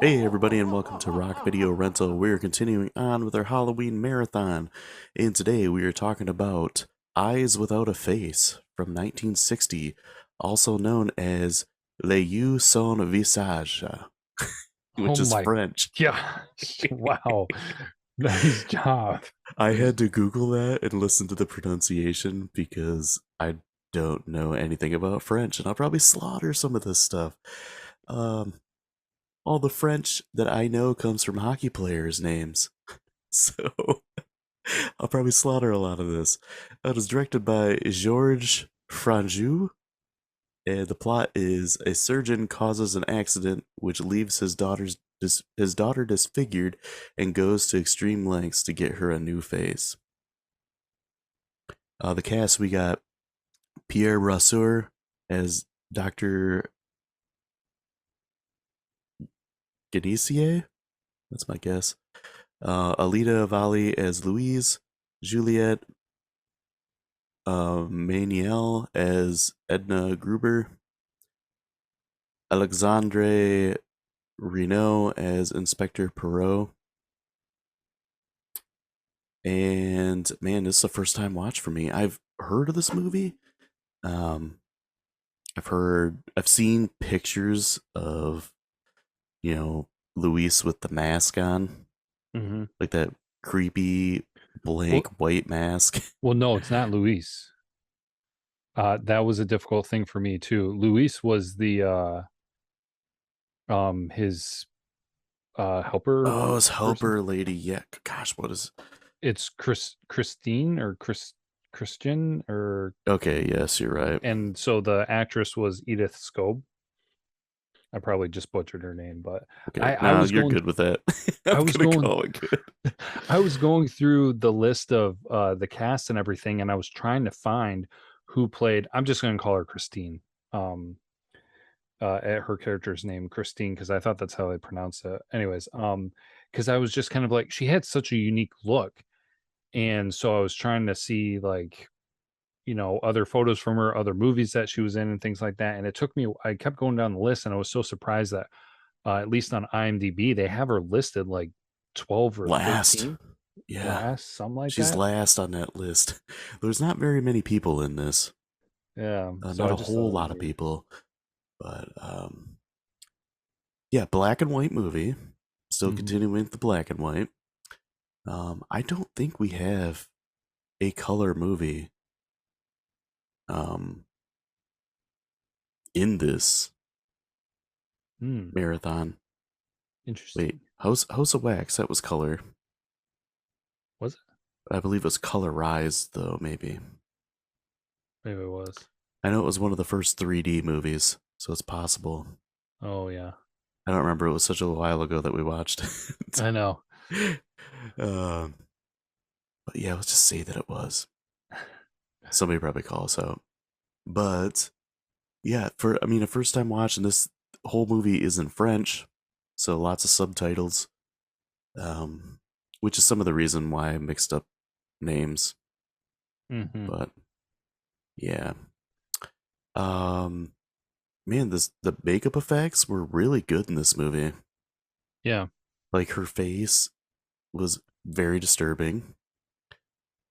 Hey everybody and welcome to Rock Video Rental. We're continuing on with our Halloween marathon. And today we are talking about Eyes Without a Face from 1960, also known as Les Yeux sans visage, Oh which is my French. gosh. Wow. Nice job. I had to Google that and listen to the pronunciation because I don't know anything about French and I'll probably slaughter some of this stuff. Um, all the French that I know comes from hockey players' names. So I'll probably slaughter a lot of this. It was directed by Georges Franju, and the plot is a surgeon causes an accident which leaves his daughter disfigured and goes to extreme lengths to get her a new face. The cast, we got Pierre Brasseur as Dr. Ganessier. That's my guess. Alida Valli as Louise. Juliette Maniel as Edna Gruber. Alexandre Renault as Inspector Perot. And man, this is a first time watch for me. I've heard of this movie. Um, I've seen pictures of, Luis with the mask on, hmm like that creepy Well, blank white mask. well, no, it's not Luis. That was a difficult thing for me too. Luis was the his helper Oh, his person. helper lady. Yeah, gosh, what is? It's Christine or Christian or Okay, yes, you're right. and so the actress was Edith Scobe. I probably just butchered her name, but Okay, I now was you're going good with that. I'm I was gonna going call it good. I was going through the list of the cast and everything, and I was trying to find who played. I'm just going to call her Christine. Um, her character's name Christine because I thought that's how they pronounce it. Anyways, because I was just kind of like she had such a unique look, and so I was trying to see like other photos from her, other movies that she was in, and things like that. And it took me. I kept going down the list, and I was so surprised that at least on IMDb they have her listed like 12 or Last. 13 Yeah, last, something like she's that. last on that list. There's not very many people in this. Yeah, so Not I a just thought whole it was lot of weird. people. But yeah, black and white movie. Still Mhm. continuing with the black and white. I don't think we have a color movie um, in this Hmm, marathon. Wait, interesting. House of Wax, that was color. Was it? I believe it was colorized, though, maybe. Maybe it was. I know it was one of the first 3D movies, so it's possible. Oh, yeah. I don't remember. It was such a while ago that we watched. I know. um, but yeah, let's just say that it was. Somebody probably call us out. But yeah, a first time watch, and this whole movie is in French, so lots of subtitles. Um, which is some of the reason why I mixed up names. Mhm. But yeah, um, man, this the makeup effects were really good in this movie. Yeah. Like her face was very disturbing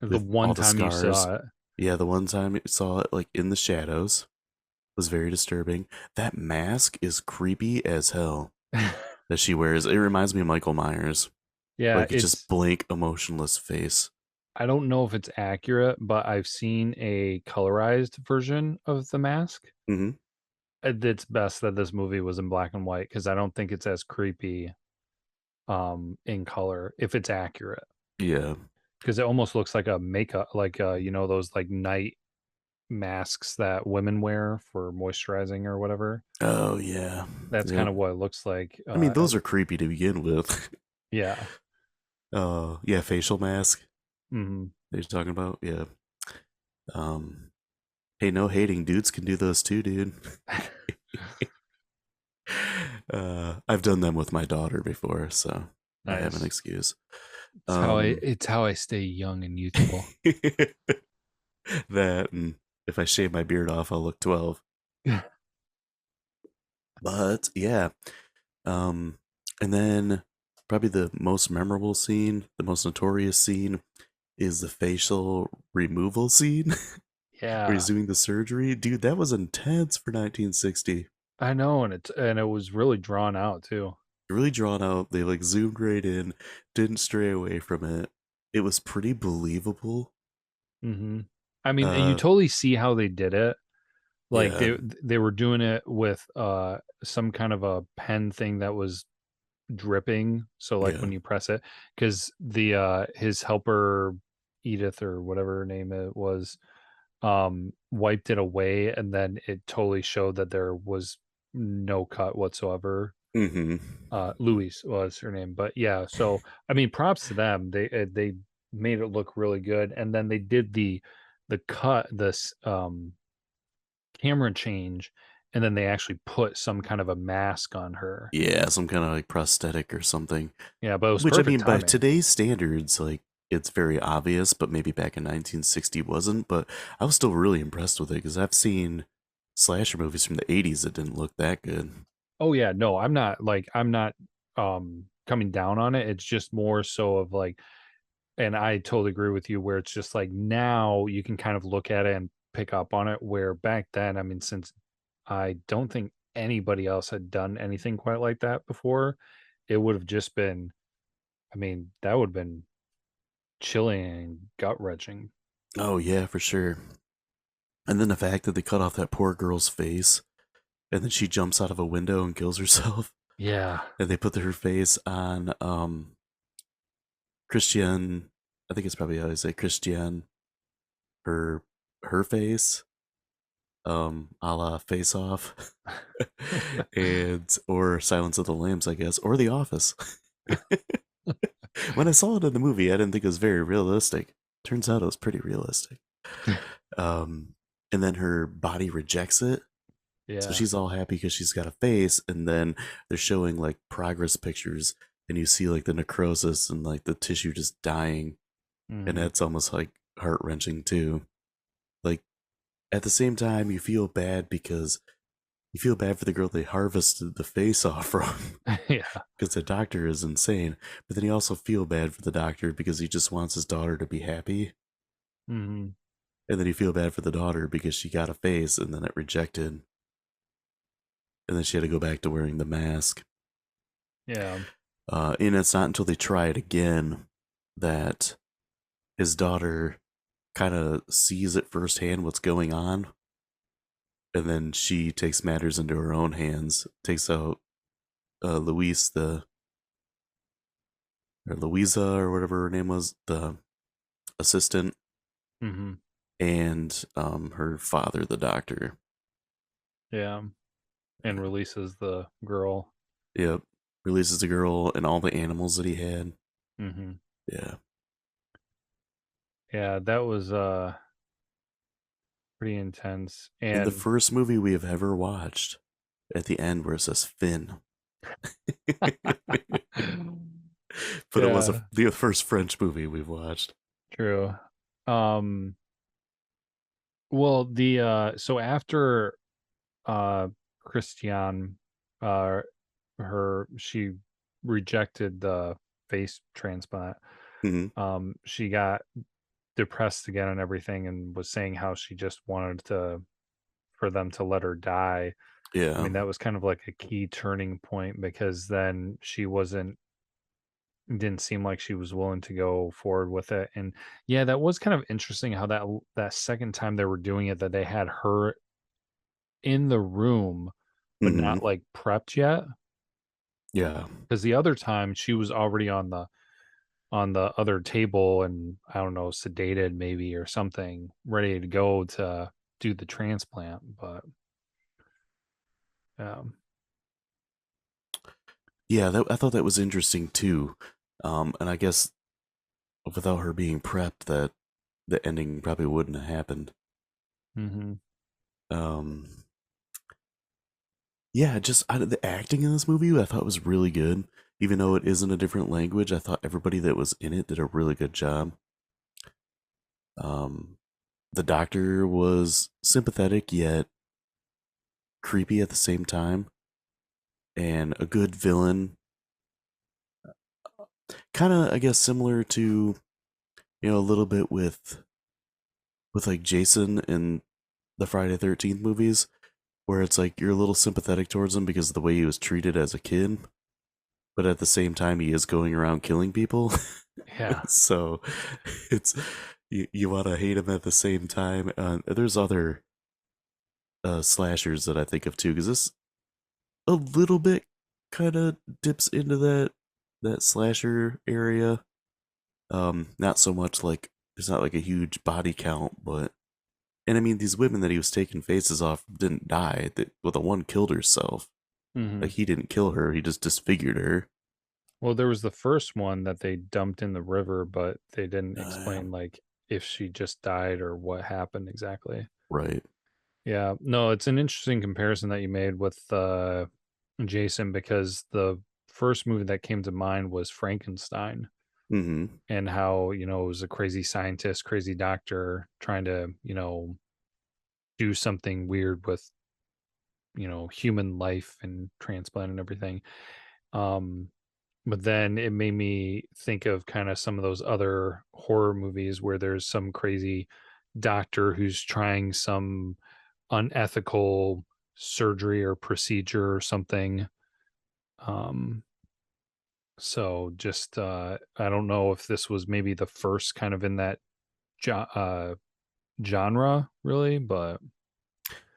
The with all one the time you scars. saw it. Yeah, the one time I saw it like in the shadows was very disturbing. That mask is creepy as hell that she wears. It reminds me of Michael Myers. Yeah, Like it's just blank, emotionless face. I don't know if it's accurate, but I've seen a colorized version of the mask. Hmm. It's best that this movie was in black and white because I don't think it's as creepy in color if it's accurate. Yeah. Because it almost looks like a makeup, like those like night masks that women wear for moisturizing or whatever. Oh yeah. That's kind Yep. of what it looks like. I mean, those are creepy to begin with. Yeah. Oh yeah, facial mask. Mhm. That you're talking about. Yeah. Um. Hey, no hating. Dudes can do those too, dude. I've done them with my daughter before, so I have an Nice. excuse. It's how I Um. it's how I stay young and youthful. That and if I shave my beard off, I'll look 12. But yeah, um, And then probably the most memorable scene, the most notorious scene, is the facial removal scene where Yeah, he's doing the surgery. Dude, that was intense for 1960. I know, and it was really drawn out too. Really drawn out. They like zoomed right in, didn't stray away from it. It was pretty believable. Hmm. I mean, you Uh, totally see how they did it. Like yeah, they were doing it with some kind of a pen thing that was dripping. So like yeah. when you press it, because the his helper Edith or whatever her name it was, wiped it away, and then it totally showed that there was no cut whatsoever. Mm-hmm. Louise was her name, but yeah. So I mean, props to them. They made it look really good, and then they did the cut this camera change, and then they actually put some kind of a mask on her. Yeah, some kind of like prosthetic or something. Yeah, but it was Which I perfect mean, by timing. today's standards, like it's very obvious, but maybe back in 1960 wasn't. But I was still really impressed with it because I've seen slasher movies from the 80s that didn't look that good. Oh yeah, no, I'm not coming down on it. It's just more so of like, and I totally agree with you where it's just like now you can kind of look at it and pick up on it, where back then, I mean, since I don't think anybody else had done anything quite like that before, it would have just been, I mean, that would have been chilling and gut wrenching. Oh yeah, for sure. And then the fact that they cut off that poor girl's face, and then she jumps out of a window and kills herself, Yeah. and they put her face on Christian. I think it's probably how I say Christian. Her her face, a la Face Off, and or Silence of the Lambs, I guess, or The Office. When I saw it in the movie, I didn't think it was very realistic. Turns out it was pretty realistic. Um, and then her body rejects it, so Yeah. she's all happy because she's got a face. And then they're showing like progress pictures, and you see like the necrosis and like the tissue just dying, and Hmm. that's almost like heart wrenching too. Like at the same time, you feel bad because you feel bad for the girl they harvested the face off from Yeah. because the doctor is insane. But then you also feel bad for the doctor because he just wants his daughter to be happy. Hmm. And then you feel bad for the daughter because she got a face and then it rejected. And then she had to go back to wearing the mask. Yeah. And it's not until they try it again that his daughter kind of sees it firsthand what's going on. And then she takes matters into her own hands, takes out Luis, or Louisa, or whatever her name was, the assistant, Hmm. and her father, the doctor. Yeah. And releases the girl. Yep. Releases the girl and all the animals that he had. Hmm. Yeah. Yeah, that was pretty intense. In the And first movie we have ever watched, at the end where it says Finn. But it was yeah, the first French movie we've watched. true. Um well, the so after uh Christiane, uh her she rejected the face transplant. Hmm. She got depressed again and everything, and was saying how she just wanted to for them to let her die. I Yeah. mean, that was kind of like a key turning point, because then she wasn't didn't seem like she was willing to go forward with it. And yeah, that was kind of interesting how that second time they were doing it, that they had her in the room but Hmm. not like prepped yet, Yeah. because the other time she was already on the other table, and I don't know, sedated maybe or something, ready to go to do the transplant. But um Yeah, I thought that was interesting too. And I guess without her being prepped, that the ending probably wouldn't have happened. mhm. Um, yeah, just the acting in this movie I thought was really good. Even though it isn't a different language, I thought everybody that was in it did a really good job. Um, the doctor was sympathetic yet creepy at the same time, and a good villain. kind of, I guess, similar to, a little bit with like Jason in the Friday 13th movies, where it's like you're a little sympathetic towards him because of the way he was treated as a kid, but at the same time he is going around killing people. Yeah. So it's you want to hate him at the same time. There's other slashers that I think of too, because this a little bit kind of dips into that slasher area. Not so much like there's not like a huge body count, but and I mean these women that he was taking faces off didn't die. Well, the one killed herself. Hmm. Like he didn't kill her; he just disfigured her. Well, there was the first one that they dumped in the river, but they didn't Yeah. explain like if she just died or what happened exactly. Right. Yeah, no, it's an interesting comparison that you made with Jason, because the first movie that came to mind was Frankenstein, Mm-hmm. and how, it was a crazy scientist, crazy doctor trying to, do something weird with, human life and transplant and everything. Um, but then it made me think of kind of some of those other horror movies where there's some crazy doctor who's trying some unethical surgery or procedure or something. Um, so just I don't know if this was maybe the first kind of in that jo- uh, genre, really, but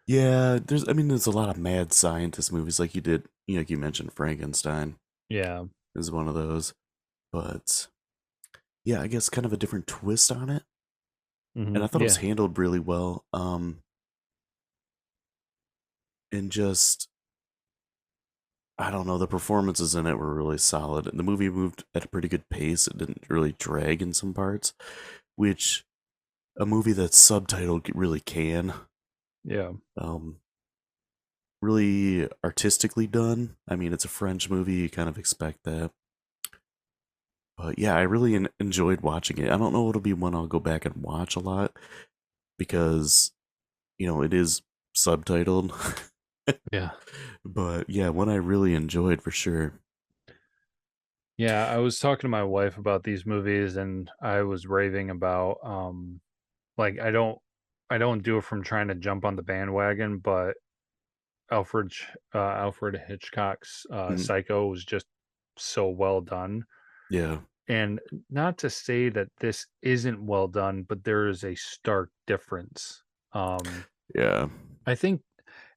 Yeah, I mean, there's a lot of mad scientist movies like you did, like you mentioned Frankenstein yeah. is one of those. But yeah, I guess kind of a different twist on it. And I thought it was Yeah. handled really well. And just I don't know, the performances in it were really solid. And the movie moved at a pretty good pace. It didn't really drag in some parts, which a movie that's subtitled really can. Yeah. Um, really artistically done. I mean, it's a French movie, you kind of expect that. But yeah, I really enjoyed watching it. I don't know if it'll be one I'll go back and watch a lot because, it is subtitled. Yeah. But yeah, one I really enjoyed for sure. Yeah, I was talking to my wife about these movies, and I was raving about like I don't do it from trying to jump on the bandwagon, but Alfred Hitchcock's Mhm. Psycho was just so well done. Yeah, And not to say that this isn't well done, but there is a stark difference. Um yeah, I think,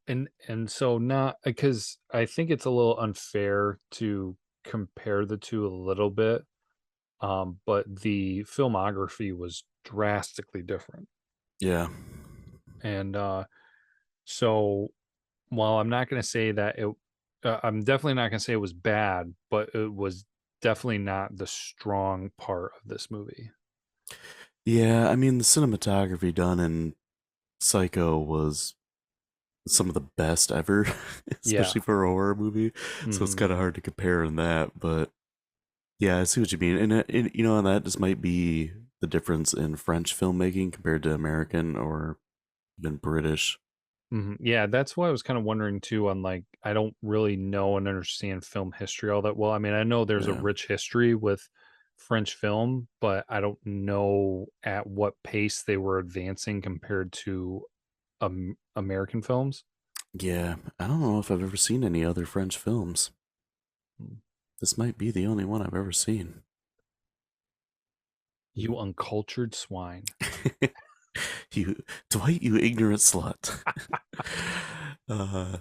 and so, not because I think it's a little unfair to compare the two a little bit, but the filmography was drastically different. yeah. And so while I'm not going to say that I'm definitely not going to say it was bad, but it was definitely not the strong part of this movie. Yeah, I mean, the cinematography done in Psycho was some of the best ever, Yeah. especially for a horror movie. So it's Hmm. kind of hard to compare in that. But yeah, I see what you mean. And that just might be the difference in French filmmaking compared to American or even British. Hmm. Yeah, that's why I was kind of wondering too. On like, I don't really know and understand film history all that well. I mean, I know there's a Yeah. rich history with French film, but I don't know at what pace they were advancing compared to American films. Yeah, I don't know if I've ever seen any other French films. Mm. This might be the only one I've ever seen. You uncultured swine. You, Dwight, you ignorant slut. uh,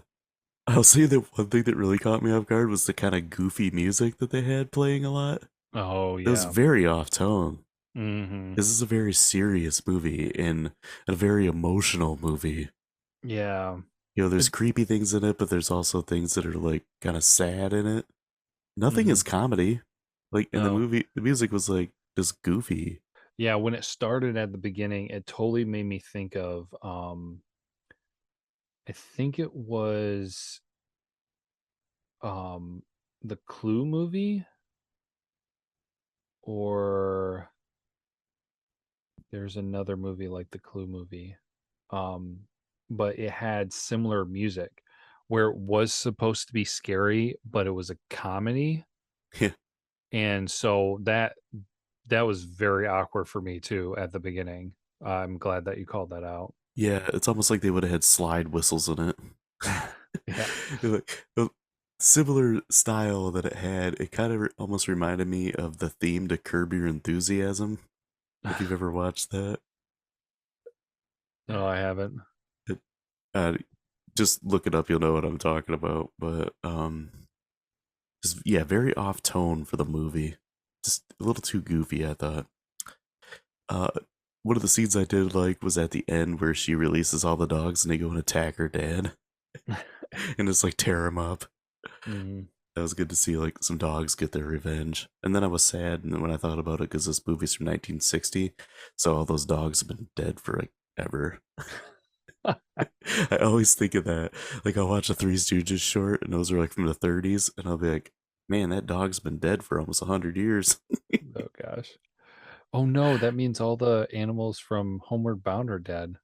I'll say that one thing that really caught me off guard was the kind of goofy music that they had playing a lot. Oh It was yeah. very off tone. Hmm. This is a very serious movie and a very emotional movie. Yeah. There's It, creepy things in it, but there's also things that are like kind of sad in it. Nothing mhm. is comedy. Like in the No. movie, the music was like just goofy. Yeah, when it started at the beginning, it totally made me think of I think it was um the Clue movie, or there's another movie like the Clue movie. Um but it had similar music where it was supposed to be scary, but it was a comedy. and so that was very awkward for me too at the beginning. I'm glad that you called that out. Yeah, it's almost like they would have had slide whistles in it. Yeah. Like, the similar style that it had, it kind of almost reminded me of the theme to Curb Your Enthusiasm. If you've ever watched that, No, I haven't. it, uh, just look it up. You'll know what I'm talking about. But just yeah, very off tone for the movie. Just a little too goofy, I thought. Uh, one of the scenes I did like was at the end where she releases all the dogs and they go and attack her dad and just like tear him up. Mhm. That was good to see like some dogs get their revenge. And then I was sad when I thought about it because this movie's from 1960, so all those dogs have been dead for like ever. I always think of that. Like I'll watch a Three Stooges short, and those are like from the 30s, and I'll be like, "Man, that dog's been dead for almost 100 years." Oh gosh. Oh no, that means all the animals from Homeward Bound are dead.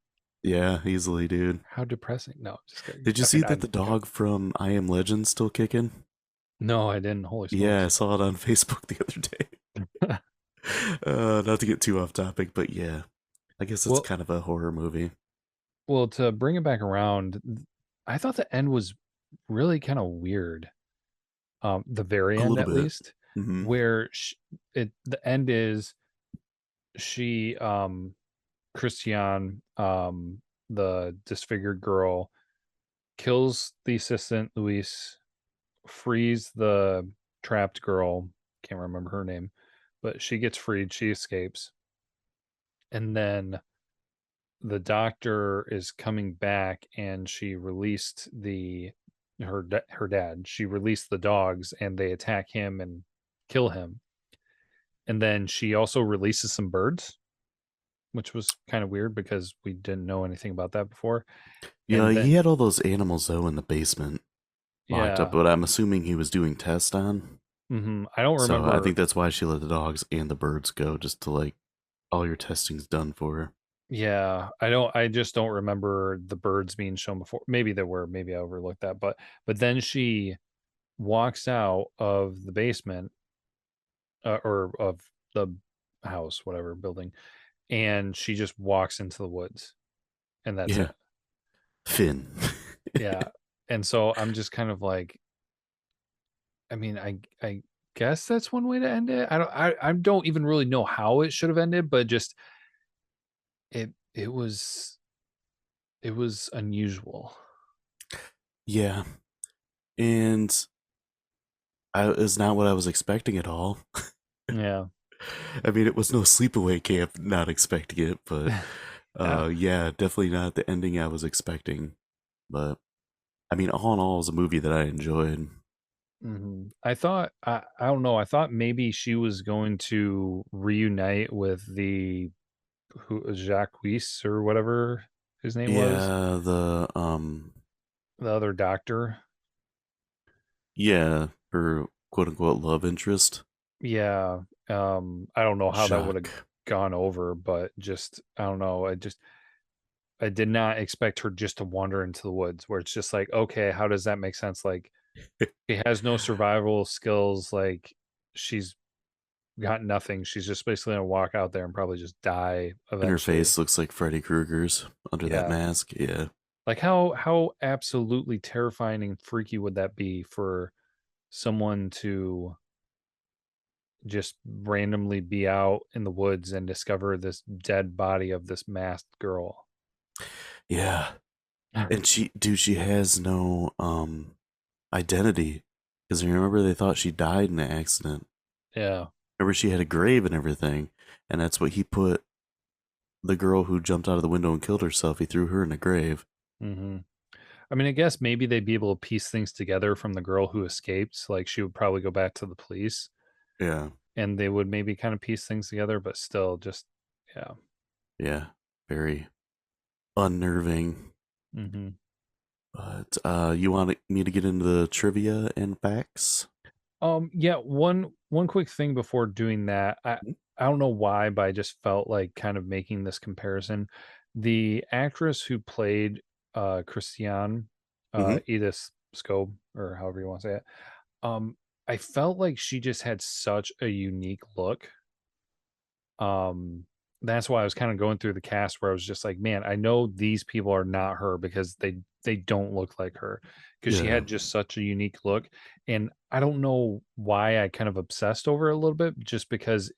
Yeah, easily, dude. How depressing. No, just kidding. Did you I see mean, that the okay. dog from I Am Legend still kicking? No, I didn't. Holy Yeah, I smokes. saw it on Facebook the other day. Not to get too off topic, but yeah, I guess it's Well, kind of a horror movie. to bring it back around, I thought the end was really kind of weird. The very A end, little at bit. least, Hmm. where the end is she, Christiane, the disfigured girl, kills the assistant Luis, frees the trapped girl. Can't remember her name, but she gets freed. She escapes, and then the doctor is coming back, and she released her dad. She released the dogs, and they attack him and kill him. And then she also releases some birds, which was kind of weird because we didn't know anything about that before. Yeah, And he then, had all those animals though in the basement locked up, yeah, but I'm assuming he was doing tests on. I don't So I remember. think that's why she let the dogs and the birds go, just to like all your testing's done for her. Yeah, I don't. I just don't remember the birds being shown before. Maybe there were. Maybe I overlooked that. But then she walks out of the basement, or of the house, whatever building, and she just walks into the woods, and that's Yeah, it. Finn. Yeah, and so I'm just kind of like, I mean, I guess that's one way to end it. I don't even really know how it should have ended, but just it was unusual. Yeah, and is not what I was expecting at all. Yeah. I mean, it was no sleepaway camp, not expecting it, but Yeah. yeah, definitely not the ending I was expecting. But I mean, all in all, it was a movie that I enjoyed. I thought I don't know. I thought maybe she was going to reunite with the Jacques or whatever his name was, Yeah, the other doctor. yeah, her quote unquote love interest, Yeah. I don't know how that would have Jacques. gone over, but just I don't know. I did not expect her just to wander into the woods where it's just like, okay, how does that make sense? Like she has no survival skills, like she's got nothing. She's just basically gonna walk out there and probably just die And her eventually. face looks like Freddy Krueger's under that Yeah. mask. Yeah. Like how absolutely terrifying and freaky would that be for someone to just randomly be out in the woods and discover this dead body of this masked girl? Yeah. And dude, she has no identity. Because remember, they thought she died in the accident. Yeah. Remember, she had a grave and everything. And that's what he put the girl who jumped out of the window and killed herself. He threw her in a grave. hmm I mean, I guess maybe they'd be able to piece things together from the girl who escaped. Like she would probably go back to the police Yeah. and they would maybe kind of piece things together, but still just, yeah. Yeah. Very unnerving. hmm But you want me to get into the trivia and facts? Yeah, one quick thing before doing that. I don't know why, but I just felt like kind of making this comparison. The actress who played Christiane, Mm-hmm. Edith Scobe, or however you want to say it, I felt like she just had such a unique look. Um, that's why I was kind of going through the cast where I was just like, man, I know these people are not her because they don't look like her because she Yeah. had just such a unique look. And I don't know why I kind of obsessed over it a little bit, just because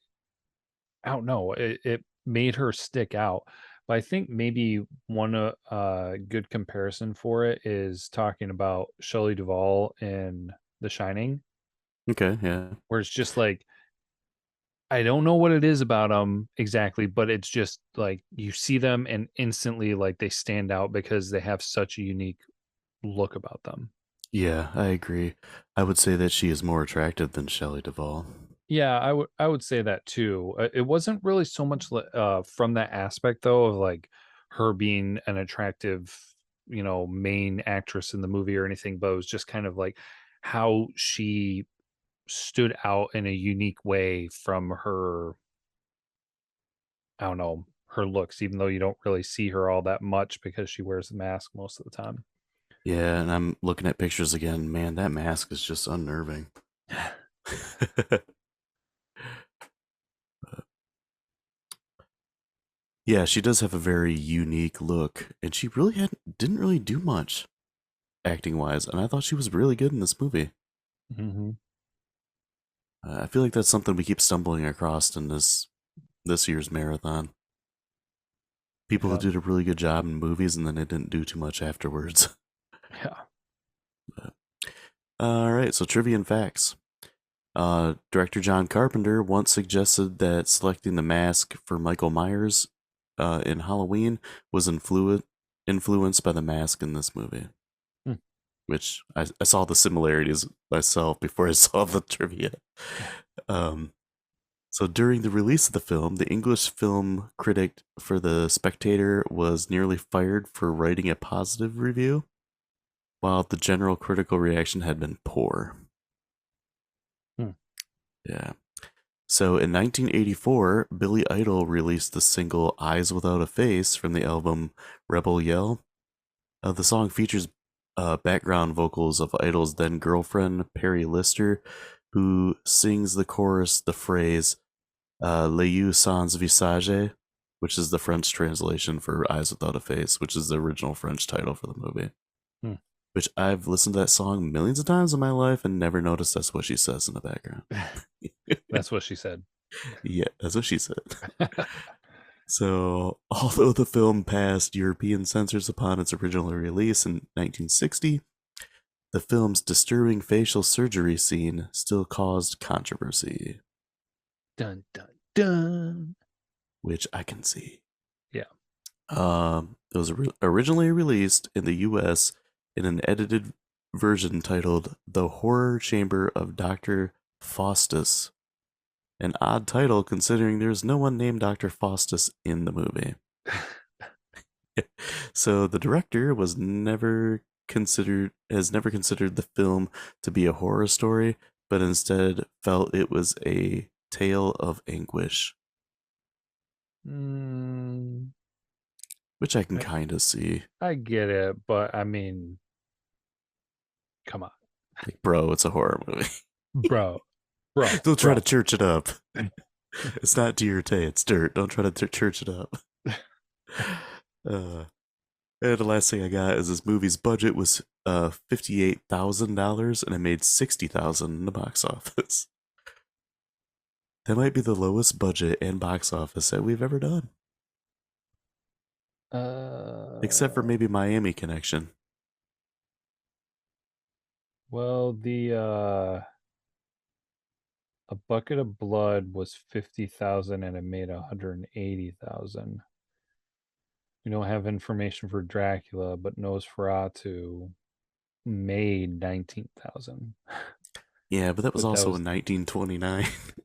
I don't know, it made her stick out. But I think maybe one good comparison for it is talking about Shelley Duvall in The Shining, Okay. Yeah. where it's just like I don't know what it is about them exactly, but it's just like you see them and instantly like they stand out because they have such a unique look about them. Yeah, I agree. I would say that she is more attractive than Shelley Duvall. Yeah, I would say that too. It wasn't really so much from that aspect though of like her being an attractive, main actress in the movie or anything, but it was just kind of like how she stood out in a unique way from her, I don't know, her looks, even though you don't really see her all that much because she wears the mask most of the time. Yeah, and I'm looking at pictures again. Man, that mask is just unnerving. Yeah, she does have a very unique look, and she really didn't really do much acting wise, and I thought she was really good in this movie. Hmm. I feel like that's something we keep stumbling across in this year's marathon. People who Yeah, did a really good job in movies and then they didn't do too much afterwards. yeah. All right, so trivia and facts. Director John Carpenter once suggested that selecting the mask for Michael Myers in Halloween was influenced by the mask in this movie, Hmm. which I saw the similarities myself before I saw the trivia. Um, so during the release of the film, the English film critic for The Spectator was nearly fired for writing a positive review, while the general critical reaction had been poor. Hmm. Yeah. So in 1984, Billy Idol released the single Eyes Without a Face from the album Rebel Yell. The song features background vocals of Idol's then girlfriend, Perry Lister, who sings the chorus, the phrase, Les Yeux sans visage, which is the French translation for Eyes Without a Face, which is the original French title for the movie. Hmm. Which I've listened to that song millions of times in my life and never noticed that's what she says in the background. That's what she said. Yeah, that's what she said. So, although the film passed European censors upon its original release in 1960, the film's disturbing facial surgery scene still caused controversy, Dun dun dun. which I can see. Yeah. It was originally released in the US in an edited version titled The Horror Chamber of Dr. Faustus. An odd title considering there's no one named Dr. Faustus in the movie. So the director was never considered has never considered the film to be a horror story, but instead felt it was a tale of anguish, Mm, which I can I, kind of see. I get it, but I mean, come on, Like, bro, it's a horror movie. bro, bro, Don't try to bro. church it up. It's not Dierte, it's dirt. Don't try to church it up. Uh, and the last thing I got is this movie's budget was $58,000 and it made 60,000 in the box office. That might be the lowest budget and box office that we've ever done, except for Uh, maybe Miami Connection. well, the a bucket of blood was 50,000 and it made 180,000. We don't have information for Dracula, but Nosferatu made 19,000. Yeah, but that was But that also was in 1929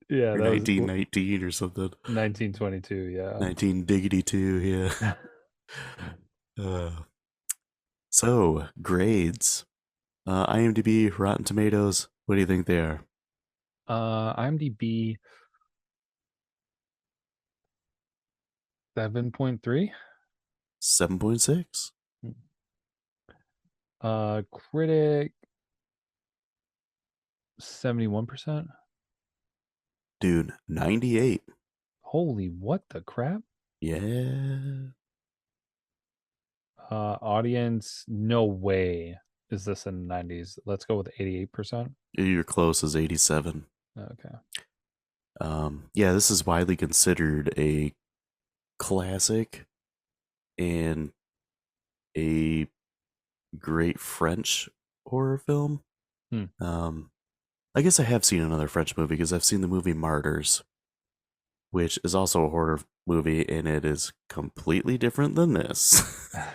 yeah, or that was 1919 or something. 1922, yeah. 19 diggity 2, yeah. Uh, so, grades. IMDb, Rotten Tomatoes, what do you think they are? IMDb 7.3. 7.6. Critic 71%. Dude, 98. Holy, what the crap? Yeah. Audience, no way is this in the 90s. Let's go with 88%. You're close as 87. Okay. Yeah, this is widely considered a classic and a great French horror film. Hmm. Um, I guess I have seen another French movie because I've seen the movie Martyrs, which is also a horror movie, and it is completely different than this.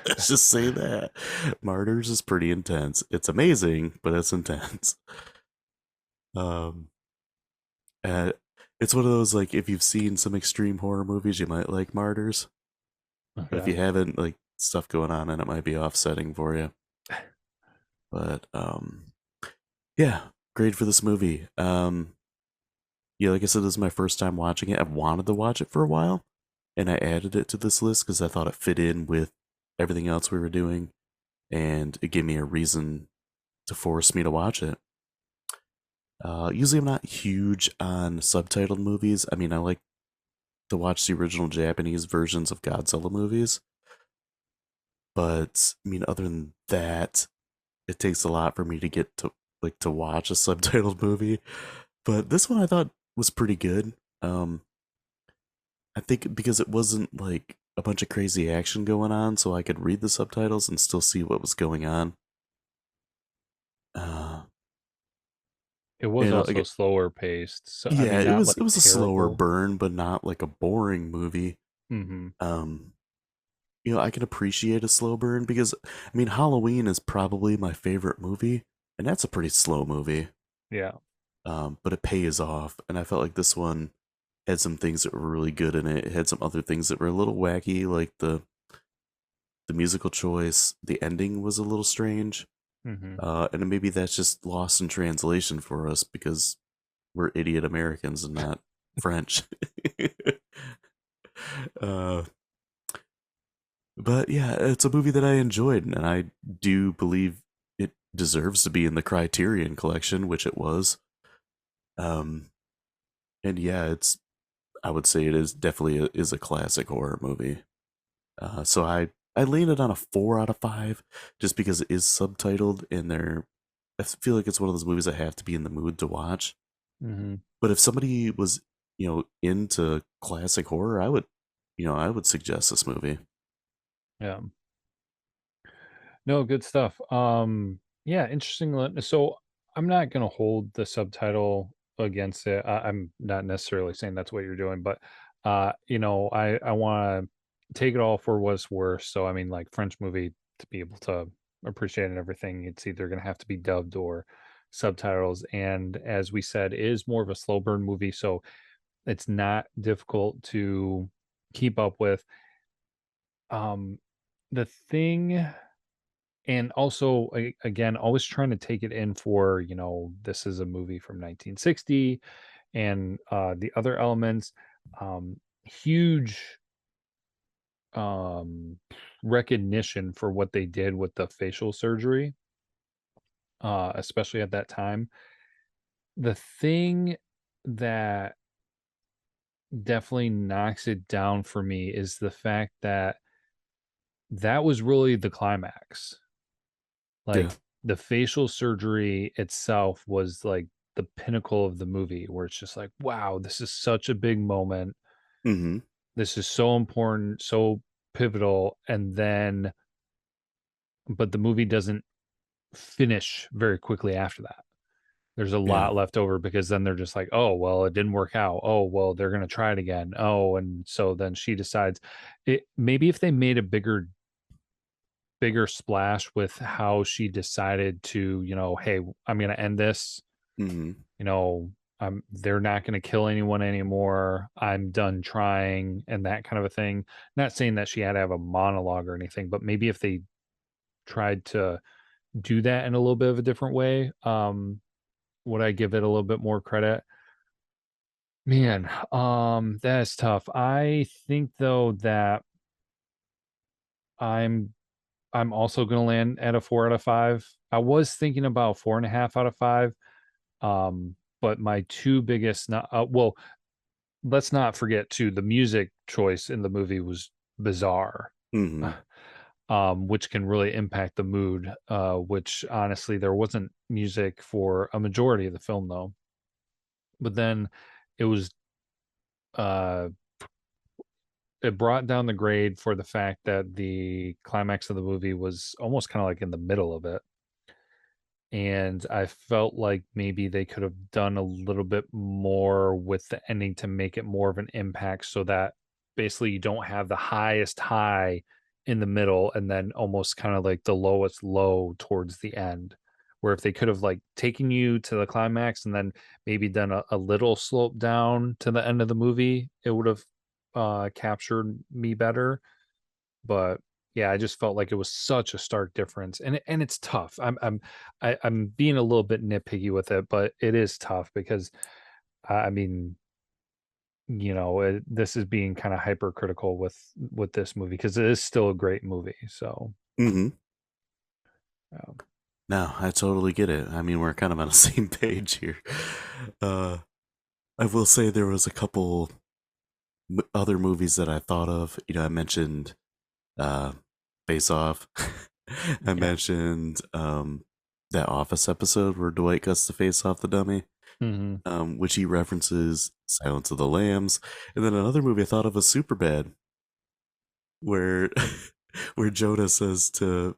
Let's just say that. Martyrs is pretty intense. It's amazing, but it's intense. Um, uh, it's one of those, like, if you've seen some extreme horror movies, you might like Martyrs. But if Okay. you haven't, like, stuff going on, and it might be offsetting for you. But yeah, great for this movie. Yeah, like I said, this is my first time watching it. I've wanted to watch it for a while, and I added it to this list because I thought it fit in with everything else we were doing, and it gave me a reason to force me to watch it. Usually, I'm not huge on subtitled movies. I mean, I like to watch the original Japanese versions of Godzilla movies, but I mean, other than that, it takes a lot for me to get to to watch a subtitled movie. But this one I thought was pretty good. I think because it wasn't like a bunch of crazy action going on, so I could read the subtitles and still see what was going on. Uh, It was you know, also slower paced. So I yeah, mean not it like was a slower terrible. burn, but not like a boring movie. Mhm. Um, I can appreciate a slow burn because I mean Halloween is probably my favorite movie, and that's a pretty slow movie. Yeah. But it pays off, and I felt like this one had some things that were really good in it. It had some other things that were a little wacky, like the musical choice. The ending was a little strange, Mhm. and maybe that's just lost in translation for us because we're idiot Americans and not French. uh, but yeah, it's a movie that I enjoyed, and I do believe it deserves to be in the Criterion Collection, which it was. Um, and yeah, it's I would say it is definitely is a classic horror movie. So I lean it on a 4 out of 5, just because it is subtitled and I feel like it's one of those movies I have to be in the mood to watch. Mhm. But if somebody was into classic horror, I would suggest this movie. Yeah. No, good stuff. Yeah, interesting. So I'm not gonna hold the subtitle against it. I'm not necessarily saying that's what you're doing, but I want to take it all for what's worth. So I mean, like French movie to be able to appreciate and everything, it's either gonna have to be dubbed or subtitles. And as we said, it is more of a slow burn movie, so it's not difficult to keep up with. Um, the thing and also again always trying to take it in for this is a movie from 1960 and the other elements, huge um recognition for what they did with the facial surgery, especially at that time. The thing that definitely knocks it down for me is the fact that that was really the climax. Yeah. Like, the facial surgery itself was, like, the pinnacle of the movie where it's just like, "Wow, this is such a big moment. Hmm. This is so important, so pivotal," and then but the movie doesn't finish very quickly after that. There's a Yeah. lot left over because then they're just like, "Oh, well, it didn't work out. Oh, well, they're gonna try it again. Oh," and so then she decides maybe if they made a bigger splash with how she decided to, "Hey, I'm gonna end this. Hmm. you know, they're not going to kill anyone anymore. I'm done trying," and that kind of a thing. Not saying that she had to have a monologue or anything, but maybe if they tried to do that in a little bit of a different way, would I give it a little bit more credit? Man, that is tough. I think though that I'm I'm also gonna land at a 4 out of 5. I was thinking about 4.5 out of 5, But my two biggest, not well, let's not forget too, the music choice in the movie was bizarre. Hmm. Which can really impact the mood. Which honestly, there wasn't music for a majority of the film though. But then it was uh it brought down the grade for the fact that the climax of the movie was almost kind of like in the middle of it. And I felt like maybe they could have done a little bit more with the ending to make it more of an impact so that basically you don't have the highest high in the middle and then almost kind of like the lowest low towards the end. Where if they could have like taken you to the climax and then maybe done a little slope down to the end of the movie, it would have captured me better. But yeah, I just felt like it was such a stark difference, and it's tough. I'm being a little bit nitpicky with it, but it is tough because I mean, this is being kind of hypercritical with this movie because it is still a great movie. So, Hmm. um, No, I totally get it. I mean, we're kind of on the same page here. Uh, I will say there was a couple other movies that I thought of. I mentioned uh, Face Off. I yeah, mentioned that Office episode where Dwight cuts the face off the dummy, hmm which he references Silence of the Lambs. And then another movie I thought of was Superbad, where where Jonah says to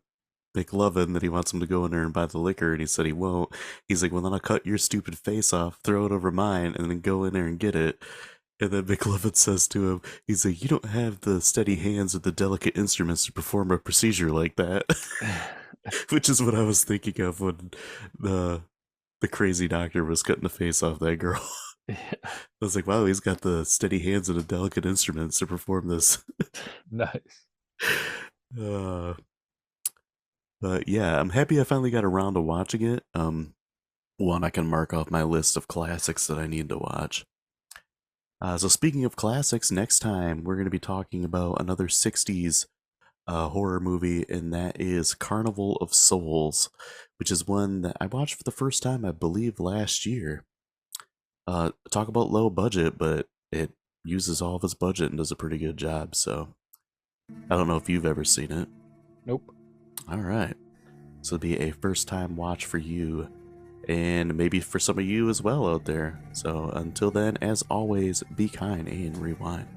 McLovin that he wants him to go in there and buy the liquor, and he said he won't. He's like, "Well, then I'll cut your stupid face off, throw it over mine, and then go in there and get it." And then McLovin says to him, he's like, "You don't have the steady hands or the delicate instruments to perform a procedure like that." Which is what I was thinking of when the the crazy doctor was cutting the face off that girl. I was like, wow, he's got the steady hands and the delicate instruments to perform this. nice. Uh, but yeah, I'm happy I finally got around to watching it. One I can mark off my list of classics that I need to watch. So speaking of classics, next time we're going to be talking about another 60s horror movie, and that is Carnival of Souls, which is one that I watched for the first time, I believe, last year. Talk about low budget, but it uses all of its budget and does a pretty good job. So I don't know if you've ever seen it. Nope. All right. So it'll be a first time watch for you, and maybe for some of you as well out there. So until then, as always, be kind and rewind.